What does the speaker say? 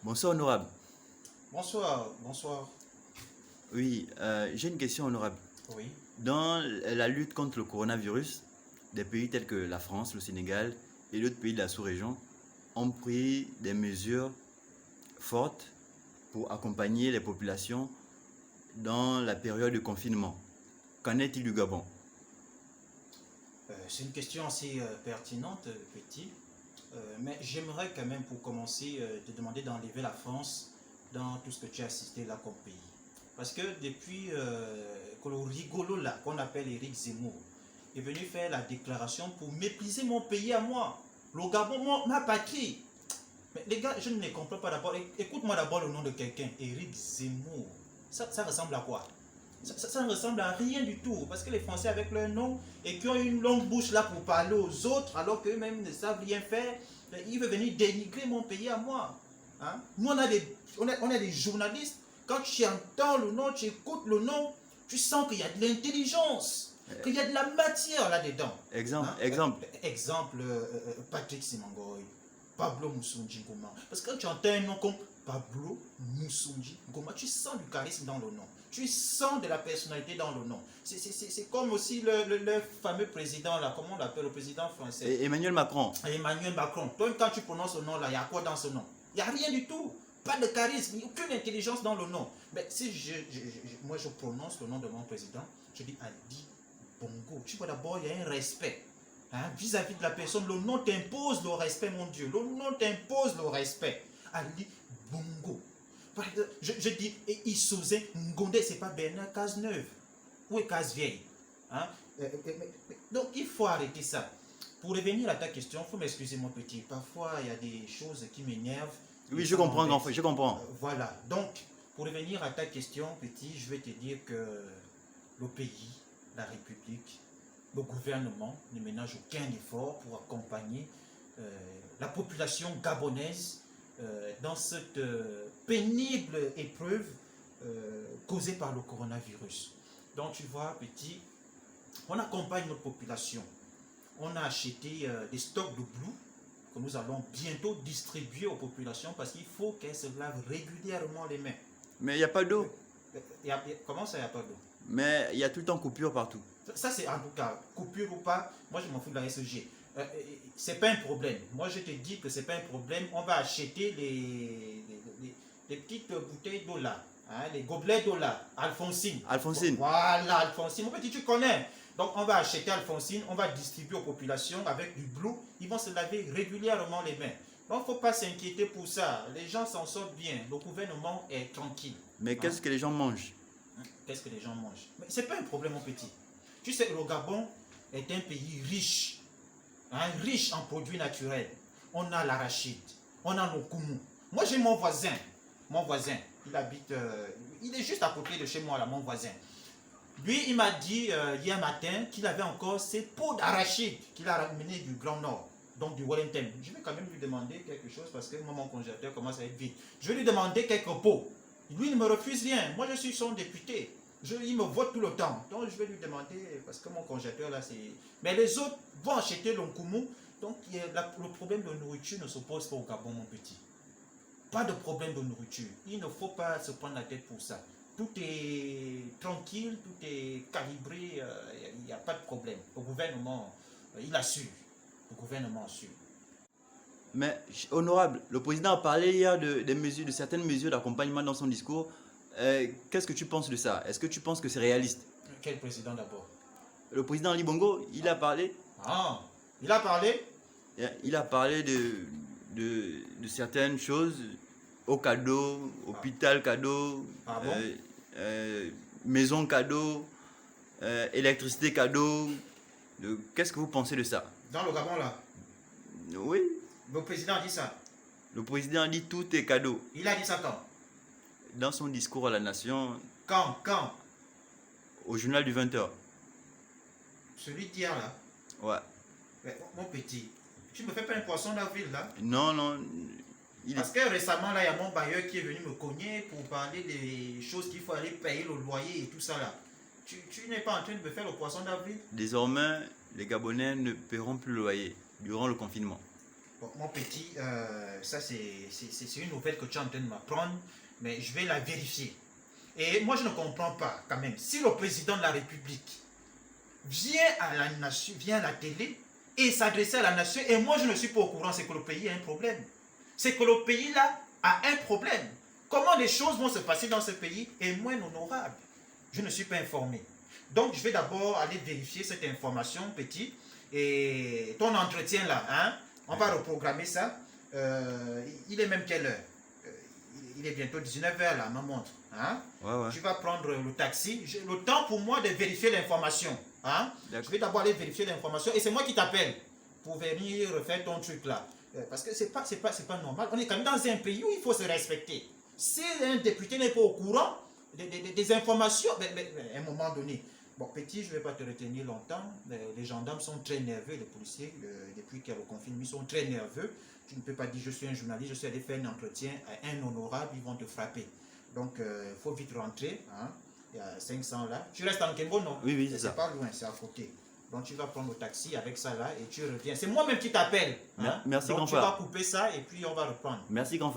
Bonsoir, honorable. Bonsoir, bonsoir. Oui, j'ai une question, honorable. Oui. Dans la lutte contre le coronavirus, des pays tels que la France, le Sénégal et d'autres pays de la sous-région ont pris des mesures fortes pour accompagner les populations dans la période de confinement. Qu'en est-il du Gabon? C'est une question assez pertinente, petit. Mais j'aimerais quand même, pour commencer, te demander d'enlever la France dans tout ce que tu as cité là comme pays. Parce que depuis que le rigolo là, qu'on appelle Éric Zemmour, est venu faire la déclaration pour mépriser mon pays à moi, le Gabon, ma patrie. Mais les gars, je ne les comprends pas d'abord. Écoute-moi d'abord le nom de quelqu'un, Éric Zemmour. Ça ressemble à quoi? Ça ne ressemble à rien du tout. Parce que les Français, avec leur nom, et qui ont une longue bouche là pour parler aux autres, alors qu'eux-mêmes ne savent rien faire, ils veulent venir dénigrer mon pays à moi. Hein? Nous, on a des journalistes. Quand tu entends le nom, tu écoutes le nom, tu sens qu'il y a de l'intelligence, qu'il y a de la matière là-dedans. Exemple, Hein? exemple. Exemple, Patrick Simangoy, Pablo Moussounji Goma. Parce que quand tu entends un nom comme Pablo Moussounji Goma, tu sens du charisme dans le nom. Tu sens de la personnalité dans le nom. C'est comme aussi le fameux président, là, comment on l'appelle, le président français. Emmanuel Macron. Emmanuel Macron. Toi, quand tu prononces ce nom-là, il y a quoi dans ce nom? Il n'y a rien du tout. Pas de charisme, aucune intelligence dans le nom. Mais si moi je prononce le nom de mon président, je dis Ali Bongo. Tu vois d'abord, il y a un respect. Hein, vis-à-vis de la personne, le nom t'impose le respect, mon Dieu. Le nom t'impose le respect. Ali Bongo. Je dis, et Issouzé Ngondé, c'est pas Bernard Cazeneuve. Où est Casevieille? Hein? Donc il faut arrêter ça. Pour revenir à ta question, il faut m'excuser mon petit. Parfois, il y a des choses qui m'énervent. Oui, je comprends, grand frère, je comprends. Voilà. Donc, pour revenir à ta question, petit, je vais te dire que le pays, la République, le gouvernement ne ménage aucun effort pour accompagner la population gabonaise dans cette pénible épreuve causée par le coronavirus. Donc tu vois, petit, on accompagne notre population. On a acheté des stocks de Blue que nous allons bientôt distribuer aux populations parce qu'il faut qu'elles se lavent régulièrement les mains. Mais il n'y a pas d'eau. Comment ça, il n'y a pas d'eau? Mais il y a tout le temps coupure partout. Ça, c'est en tout cas, coupure ou pas, moi je m'en fous de la SEG. C'est pas un problème. Moi je te dis que c'est pas un problème. On va acheter les petites bouteilles d'eau là, hein, les gobelets d'eau là, Alphonsine. Alphonsine. Voilà, Alphonsine. Mon petit, tu connais. Donc on va acheter Alphonsine, on va distribuer aux populations avec du Blue. Ils vont se laver régulièrement les mains. Donc il ne faut pas s'inquiéter pour ça. Les gens s'en sortent bien. Le gouvernement est tranquille. Mais qu'est-ce que les gens mangent? Qu'est-ce que les gens mangent? Mais ce n'est pas un problème, mon petit. Tu sais, le Gabon est un pays riche, hein, riche en produits naturels. On a l'arachide, on a le koumou. Moi, j'ai mon voisin, il habite, il est juste à côté de chez moi, là, mon voisin. Lui, il m'a dit hier matin qu'il avait encore ses pots d'arachide qu'il a ramené du Grand Nord, donc du Wellington. Je vais quand même lui demander quelque chose parce que moi, mon congélateur commence à être vide. Je vais lui demander quelques pots. Lui, il ne me refuse rien. Moi, je suis son député. Il me vote tout le temps. Donc, je vais lui demander, parce que mon congélateur, là, c'est... Mais les autres vont acheter l'onkoumou. Donc, le problème de nourriture ne se pose pas au Gabon, mon petit. Pas de problème de nourriture. Il ne faut pas se prendre la tête pour ça. Tout est tranquille, tout est calibré, il n'y a pas de problème. Le gouvernement, il assure. Le gouvernement assure. Mais, honorable, le président a parlé hier de certaines mesures d'accompagnement dans son discours. Qu'est-ce que tu penses de ça? Est-ce que tu penses que c'est réaliste? Quel président d'abord? Le président Ali Bongo, il a parlé. Ah, il a parlé? Il a parlé de certaines choses. Au cadeau, hôpital cadeau, Ah bon? maison cadeau, électricité cadeau. Qu'est-ce que vous pensez de ça? Dans le Gabon là? Oui. Le président a dit ça. Le président dit tout est cadeau. Il a dit ça quand? Dans son discours à la nation. Quand? Au journal du 20h. Celui d'hier là? Ouais. Mais, mon petit, tu me fais pas un poisson d'avril là? Non, non. Parce que récemment là, il y a mon bailleur qui est venu me cogner pour parler des choses qu'il faut aller payer le loyer et tout ça là. Tu n'es pas en train de me faire le poisson d'avril? Désormais, les Gabonais ne paieront plus le loyer durant le confinement. Bon, mon petit, ça c'est une nouvelle que tu es en train de m'apprendre, mais je vais la vérifier. Et moi je ne comprends pas quand même, si le président de la République vient à la nation, vient à la télé et s'adresser à la nation, et moi je ne suis pas au courant, c'est que le pays a un problème. C'est que le pays là a un problème. Comment les choses vont se passer dans ce pays est moins honorable. Je ne suis pas informé. Donc je vais d'abord aller vérifier cette information, petit, et ton entretien là, hein, on va reprogrammer ça. Il est même quelle heure? Il est bientôt 19h là, ma montre. Hein? Ouais. Tu vas prendre le taxi. J'ai le temps pour moi de vérifier l'information. Hein? Je vais d'abord aller vérifier l'information et c'est moi qui t'appelle pour venir faire ton truc là. Parce que c'est pas normal. On est quand même dans un pays où il faut se respecter. Si un député n'est pas au courant des informations, à un moment donné. Bon, petit, je ne vais pas te retenir longtemps. Les gendarmes sont très nerveux, les policiers, depuis qu'il y a le confinement, ils sont très nerveux. Tu ne peux pas dire je suis un journaliste, je suis allé faire un entretien à un honorable, ils vont te frapper. Donc, il faut vite rentrer. Hein. Il y a 500 là. Tu restes en Kengo, non? Oui, c'est ça. C'est pas loin, c'est à côté. Donc, tu vas prendre le taxi avec ça là et tu reviens. C'est moi-même qui t'appelle. Hein. Merci, donc, grand tu frère. vas couper ça et puis on va reprendre. Merci, grand frère.